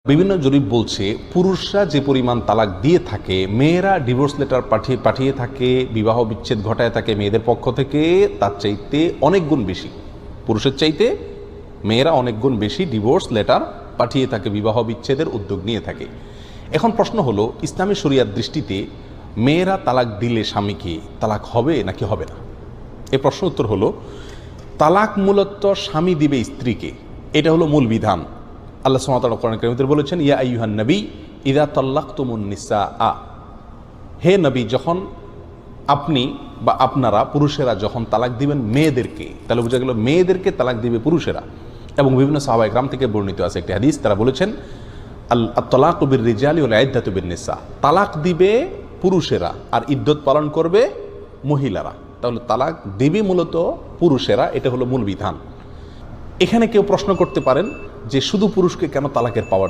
বিভিন্ন জরিপ বলছে পুরুষরা যে পরিমাণ তালাক দিয়ে থাকে, মেয়েরা ডিভোর্স লেটার পাঠিয়ে থাকে, বিবাহ বিচ্ছেদ ঘটায় থাকে মেয়েদের পক্ষ থেকে, তার চাইতে অনেক গুণ বেশি, পুরুষের চাইতে মেয়েরা অনেক গুণ বেশি ডিভোর্স লেটার পাঠিয়ে থাকে, বিবাহ বিচ্ছেদের উদ্যোগ নিয়ে থাকে। এখন প্রশ্ন হলো, ইসলামী শরিয়ার দৃষ্টিতে মেয়েরা তালাক দিলে স্বামীকে তালাক হবে নাকি হবে না? এই প্রশ্ন উত্তর হলো, তালাক মূলত স্বামী দিবে স্ত্রীকে, এটা হলো মূল বিধান। আল্লাহ সুবহানাহু ওয়া তাআলা কোরআন কারীমে বলেছেন, ইয়া আইয়ুহান নবী ইযা তাল্লাকতুমুন নিসা, হে নবী, যখন আপনি বা আপনারা পুরুষেরা যখন তালাক দিবেন মেয়েদেরকে, তাহলে বোঝা গেল মেয়েদেরকে তালাক দিবে পুরুষেরা। এবং বিভিন্ন সাহাবায়ে কেরাম থেকে বর্ণিত আছে একটি হাদিস, তারা বলেছেন আত-তালাকু বির-রিজালি ওয়াল ইদ্দাতু বিন-নিসা, তালাক দিবে পুরুষেরা আর ইদ্যত পালন করবে মহিলারা। তাহলে তালাক দিবে মূলত পুরুষেরা, এটা হলো মূল বিধান। এখানে কেউ প্রশ্ন করতে পারেন যে শুধু পুরুষকে কেন তালাকের পাওয়ার